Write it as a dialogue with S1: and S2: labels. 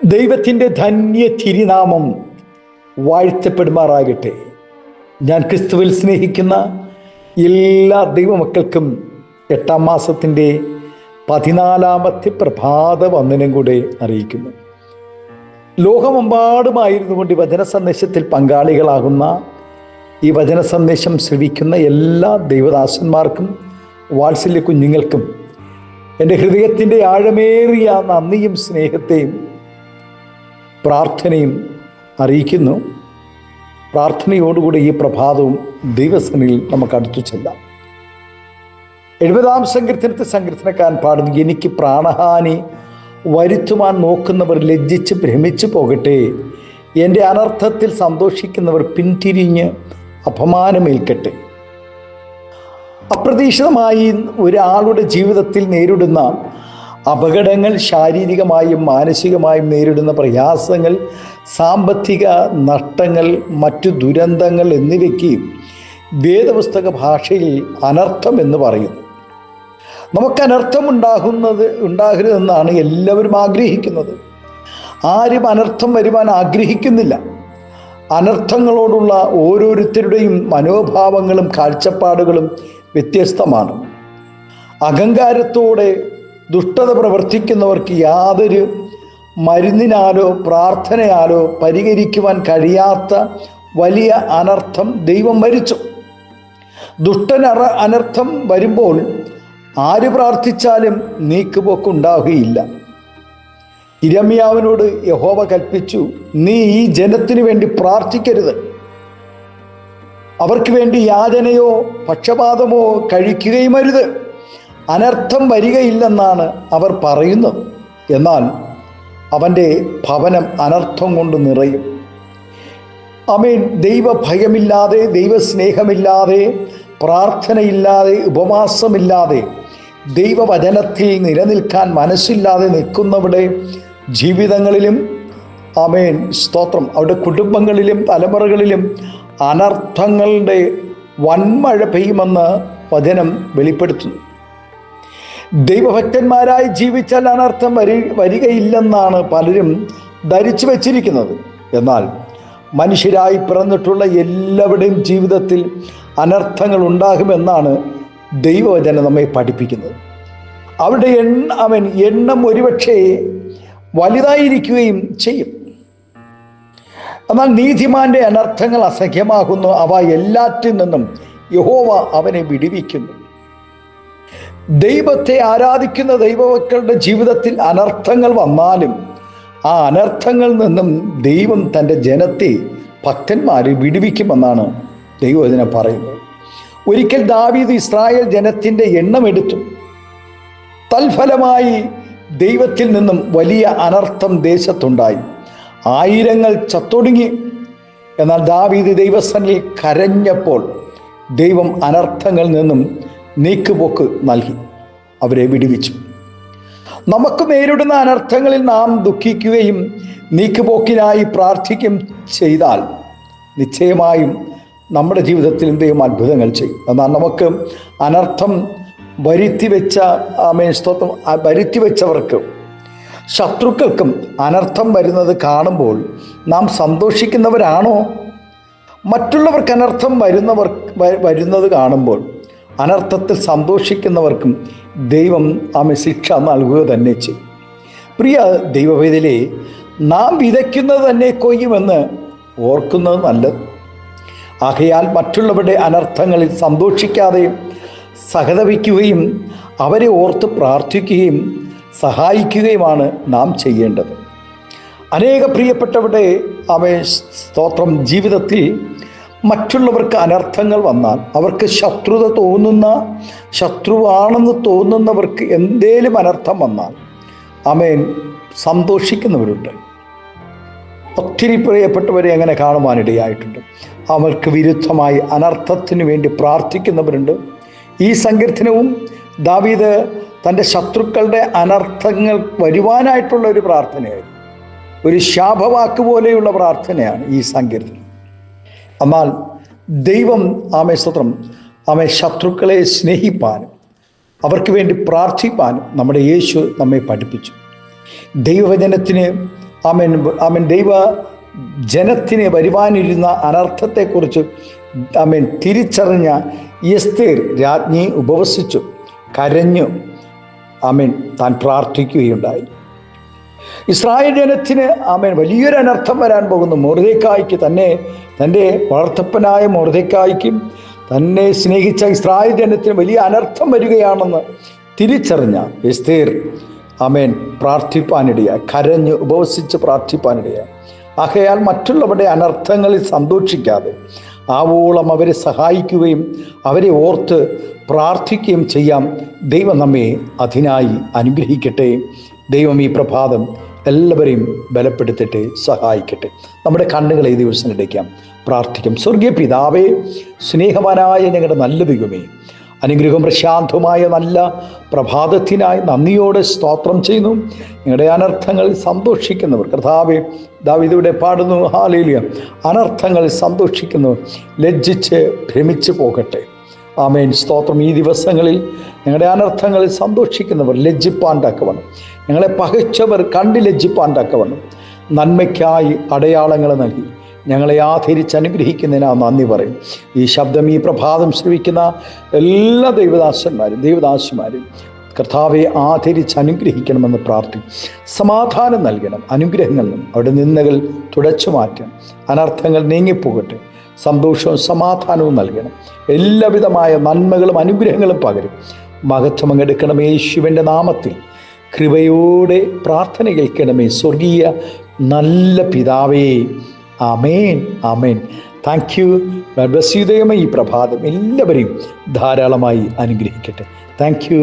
S1: ദൈവത്തിൻ്റെ ധന്യ തിരുനാമം വാഴ്ത്തപ്പെടുമാറാകട്ടെ. ഞാൻ ക്രിസ്തുവിൽ സ്നേഹിക്കുന്ന എല്ലാ ദൈവമക്കൾക്കും 8-ാം മാസത്തിൻ്റെ 14-ാമത്തെ പ്രഭാത വന്ദനം കൂടെ അറിയിക്കുന്നു. ലോകമെമ്പാടുമായിരുന്നു കൊണ്ട് വചന സന്ദേശത്തിൽ പങ്കാളികളാകുന്ന ഈ വചന സന്ദേശം ശ്രവിക്കുന്ന എല്ലാ ദൈവദാസന്മാർക്കും വാത്സല്യ കുഞ്ഞുങ്ങൾക്കും എൻ്റെ ഹൃദയത്തിൻ്റെ ആഴമേറിയ നന്ദിയും സ്നേഹത്തെയും പ്രാർത്ഥനയും അറിയിക്കുന്നു. പ്രാർത്ഥനയോടുകൂടി ഈ പ്രഭാതവും ദൈവസന്നിധിയിൽ നമുക്ക് അടുത്തു ചെല്ലാം. 70-ാം സങ്കീർത്തനത്തിൽ സങ്കീർത്തനക്കാരൻ പാടുന്നു, എനിക്ക് പ്രാണഹാനി വരുത്തുവാൻ നോക്കുന്നവർ ലജ്ജിച്ച് ഭ്രമിച്ചു പോകട്ടെ, എൻ്റെ അനർത്ഥത്തിൽ സന്തോഷിക്കുന്നവർ പിന്തിരിഞ്ഞ് അപമാനമേൽക്കട്ടെ. അപ്രതീക്ഷിതമായി ഒരാളുടെ ജീവിതത്തിൽ നേരിടുന്ന അപകടങ്ങൾ, ശാരീരികമായും മാനസികമായും നേരിടുന്ന പ്രയാസങ്ങൾ, സാമ്പത്തിക നഷ്ടങ്ങൾ, മറ്റു ദുരന്തങ്ങൾ എന്നിവയ്ക്ക് വേദപുസ്തക ഭാഷയിൽ അനർത്ഥം എന്ന് പറയുന്നു. നമുക്ക് അനർത്ഥം ഉണ്ടാകരുതെന്നാണ് എല്ലാവരും ആഗ്രഹിക്കുന്നത്. ആരും അനർത്ഥം വരുവാൻ ആഗ്രഹിക്കുന്നില്ല. അനർത്ഥങ്ങളോടുള്ള ഓരോരുത്തരുടെയും മനോഭാവങ്ങളും കാഴ്ചപ്പാടുകളും വ്യത്യസ്തമാണ്. അഹങ്കാരത്തോടെ ദുഷ്ടത പ്രവർത്തിക്കുന്നവർക്ക് യാതൊരു മരുന്നിനാലോ പ്രാർത്ഥനയാലോ പരിഹരിക്കുവാൻ കഴിയാത്ത വലിയ അനർത്ഥം ദൈവം വരുത്തും. അനർത്ഥം വരുമ്പോൾ ആര് പ്രാർത്ഥിച്ചാലും നീക്കുപോക്കുണ്ടാവുകയില്ല. യിരെമ്യാവിനോട് യഹോവ കൽപ്പിച്ചു, നീ ഈ ജനത്തിനു വേണ്ടി പ്രാർത്ഥിക്കരുത്, അവർക്ക് വേണ്ടി യാചനയോ പക്ഷപാതമോ കഴിക്കുകയും അരുത്, അനർത്ഥം വരികയില്ലെന്നാണ് അവർ പറയുന്നത്. എന്നാൽ അവൻ്റെ ഭവനം അനർത്ഥം കൊണ്ട് നിറയും. ആമേൻ. ദൈവഭയമില്ലാതെ, ദൈവസ്നേഹമില്ലാതെ, പ്രാർത്ഥനയില്ലാതെ, ഉപവാസമില്ലാതെ, ദൈവവചനത്തിൽ നിലനിൽക്കാൻ മനസ്സില്ലാതെ നിൽക്കുന്നവരുടെ ജീവിതങ്ങളിലും, ആമേൻ, സ്തോത്രം, അവരുടെ കുടുംബങ്ങളിലും തലമുറകളിലും അനർത്ഥങ്ങളുടെ വൻമഴ പെയ്യുമെന്ന് വചനം വെളിപ്പെടുത്തുന്നു. ദൈവഭക്തന്മാരായി ജീവിച്ചാൽ അനർത്ഥം വരികയില്ലെന്നാണ് പലരും ധരിച്ചു വച്ചിരിക്കുന്നത്. എന്നാൽ മനുഷ്യരായി പിറന്നിട്ടുള്ള എല്ലാവരുടെയും ജീവിതത്തിൽ അനർത്ഥങ്ങൾ ഉണ്ടാകുമെന്നാണ് ദൈവവചനം നമ്മെ പഠിപ്പിക്കുന്നത്. അവരുടെ എണ്ണം ഒരുപക്ഷെ വലുതായിരിക്കുകയും ചെയ്യും. എന്നാൽ നീതിമാന്റെ അനർത്ഥങ്ങൾ അസഖ്യമാകുന്നു, അവ എല്ലാറ്റിൽ നിന്നും യഹോവ അവനെ വിടുവിക്കുന്നു. ദൈവത്തെ ആരാധിക്കുന്ന ദൈവമക്കളുടെ ജീവിതത്തിൽ അനർത്ഥങ്ങൾ വന്നാലും ആ അനർത്ഥങ്ങളിൽ നിന്നും ദൈവം തൻ്റെ ജനത്തെ, ഭക്തന്മാരെ വിടുവിക്കുമെന്നാണ് ദൈവവചനം പറയുന്നത്. ഒരിക്കൽ ദാവീദ് ഇസ്രായേൽ ജനത്തിൻ്റെ എണ്ണം എടുത്തു. തൽഫലമായി ദൈവത്തിൽ നിന്നും വലിയ അനർത്ഥം ദേശത്തുണ്ടായി. ആയിരങ്ങൾ ചത്തൊടുങ്ങി. എന്നാൽ ദാവീദ് ദൈവസന്നിധിയിൽ കരഞ്ഞപ്പോൾ ദൈവം അനർത്ഥങ്ങളിൽ നിന്നും നീക്കുപോക്ക് നൽകി, അവരെ വിടുവിച്ചു. നമുക്ക് നേരിടുന്ന അനർത്ഥങ്ങളിൽ നാം ദുഃഖിക്കുകയും നീക്കുപോക്കിനായി പ്രാർത്ഥിക്കുകയും ചെയ്താൽ നിശ്ചയമായും നമ്മുടെ ജീവിതത്തിൽ ദൈവം അത്ഭുതങ്ങൾ ചെയ്യും. എന്നാൽ നമുക്ക് അനർത്ഥം വരുത്തിവെച്ചവർക്ക്, ശത്രുക്കൾക്കും അനർത്ഥം വരുന്നത് കാണുമ്പോൾ നാം സന്തോഷിക്കുന്നവരാണോ? മറ്റുള്ളവർക്ക് അനർത്ഥം വരുന്നത് കാണുമ്പോൾ അനർത്ഥത്തിൽ സന്തോഷിക്കുന്നവർക്കും ദൈവം ശിക്ഷ നൽകുക തന്നെ ചെയ്യും. പ്രിയ ദൈവവേദലേ, നാം വിതയ്ക്കുന്നത് തന്നെ കൊയ്യുമെന്ന് ഓർക്കുന്നത് നല്ലത്. ആകയാൽ മറ്റുള്ളവരുടെ അനർത്ഥങ്ങളിൽ സന്തോഷിക്കാതെ സഹതപിക്കുകയും അവരെ ഓർത്ത് പ്രാർത്ഥിക്കുകയും സഹായിക്കുകയുമാണ് നാം ചെയ്യേണ്ടത്. അനേക പ്രിയപ്പെട്ടവരുടെ സ്തോത്രം ജീവിതത്തിൽ മറ്റുള്ളവർക്ക് അനർത്ഥങ്ങൾ വന്നാൽ, അവർക്ക് ശത്രുവാണെന്ന് തോന്നുന്നവർക്ക് എന്തേലും അനർത്ഥം വന്നാൽ സന്തോഷിക്കുന്നവരുണ്ട്. ഒത്തിരി പ്രിയപ്പെട്ടവരെ അങ്ങനെ കാണുവാനിടയായിട്ടുണ്ട്. അവർക്ക് വിരുദ്ധമായി അനർത്ഥത്തിന് വേണ്ടി പ്രാർത്ഥിക്കുന്നവരുണ്ട്. ഈ സങ്കീർത്തനവും ദാവീദ് തൻ്റെ ശത്രുക്കളുടെ അനർത്ഥങ്ങൾ വരുവാനായിട്ടുള്ള ഒരു പ്രാർത്ഥനയായിരുന്നു. ഒരു ശാപവാക്ക് പോലെയുള്ള പ്രാർത്ഥനയാണ് ഈ സങ്കീർത്തനം. എന്നാൽ ദൈവം ശത്രുക്കളെ സ്നേഹിപ്പാനും അവർക്ക് വേണ്ടി പ്രാർത്ഥിപ്പാനും നമ്മുടെ യേശു നമ്മെ പഠിപ്പിച്ചു. ദൈവവചനത്തിന് ആമേൻ ആമേൻ ദൈവ ജനത്തിന് വരുവാനിരുന്ന അനർത്ഥത്തെക്കുറിച്ച് ആമേൻ തിരിച്ചറിഞ്ഞ എസ്തേർ രാജ്ഞി ഉപവസിച്ചു, കരഞ്ഞു, ആമേൻ താൻ പ്രാർത്ഥിക്കുകയുണ്ടായി. ഇസ്രായേൽ ജനത്തിന് ആമേൻ വലിയൊരു അനർത്ഥം വരാൻ പോകുന്നു. മൊർദെഖായിക്ക് തൻ്റെ വളർത്തപ്പനായ മൊർദെഖായിക്കും തന്നെ സ്നേഹിച്ച ഇസ്രായേൽ ജനത്തിന് വലിയ അനർത്ഥം വരികയാണെന്ന് തിരിച്ചറിഞ്ഞ എസ്തേർ ആമേൻ പ്രാർത്ഥിപ്പാനിടയായി, കരഞ്ഞ് ഉപവസിച്ച് പ്രാർത്ഥിപ്പാനിടയായി. ആകയാൽ മറ്റുള്ളവരുടെ അനർത്ഥങ്ങളിൽ സന്തോഷിക്കാതെ ആവോളം അവരെ സഹായിക്കുകയും അവരെ ഓർത്ത് പ്രാർത്ഥിക്കുകയും ചെയ്യാം. ദൈവം നമ്മെ അതിനായി അനുഗ്രഹിക്കട്ടെ. ദൈവം ഈ പ്രഭാതം എല്ലാവരെയും ബലപ്പെടുത്തട്ടെ, സഹായിക്കട്ടെ. നമ്മുടെ കണ്ണുകളെ ഈ ദിവസം അടയ്ക്കാം, പ്രാർത്ഥിക്കാം. സ്വർഗീയ പിതാവേ, സ്നേഹവാനായ ഞങ്ങളുടെ നല്ല ദൈവമേ, അനുഗ്രഹം പ്രശാന്തമായ നല്ല പ്രഭാതത്തിനായി നന്ദിയോടെ സ്തോത്രം ചെയ്യുന്നു. ഞങ്ങളുടെ അനർത്ഥങ്ങളിൽ സന്തോഷിക്കുന്നവർ കർത്താവേ, ദാവീദിവിടെ പാടുന്നു, ഹല്ലേലൂയ, അനർത്ഥങ്ങളിൽ സന്തോഷിക്കുന്നവർ ലജ്ജിച്ച് ഭ്രമിച്ചു പോകട്ടെ. ആമേൻ, സ്തോത്രം. ഈ ദിവസങ്ങളിൽ ഞങ്ങളുടെ അനർത്ഥങ്ങളിൽ സന്തോഷിക്കുന്നവർ ലജ്ജിപ്പാൻ തക്കവണ്ണം, ഞങ്ങളെ പകച്ചവർ കണ്ട് ലജ്ജിപ്പാൻ തക്കവണ്ണം നന്മയ്ക്കായി അടയാളങ്ങൾ നൽകി ഞങ്ങളെ ആദരിച്ച് അനുഗ്രഹിക്കുന്നതിനാ നന്ദി പറയും. ഈ ശബ്ദം ഈ പ്രഭാതം ശ്രവിക്കുന്ന എല്ലാ ദൈവദാസന്മാരും കർത്താവെ ആദരിച്ച് അനുഗ്രഹിക്കണമെന്ന് പ്രാർത്ഥിക്കും. സമാധാനം നൽകണം, അനുഗ്രഹങ്ങളും അവിടെ നിന്ദകൾ തുടച്ചു മാറ്റണം, അനർത്ഥങ്ങൾ നീങ്ങിപ്പോകട്ടെ. സന്തോഷവും സമാധാനവും നൽകണം, എല്ലാവിധമായ നന്മകളും അനുഗ്രഹങ്ങളും പകരും. മഹത്വം എടുക്കണമേ യേശുവിൻ്റെ നാമത്തിൽ. കൃപയോടെ പ്രാർത്ഥന കേൾക്കണമേ സ്വർഗീയ നല്ല പിതാവേ. ആമേൻ, ആമേൻ. Thank you. ദൈവമേ ഈ പ്രഭാതം എല്ലാവരെയും ധാരാളമായി അനുഗ്രഹിക്കട്ടെ. Thank U.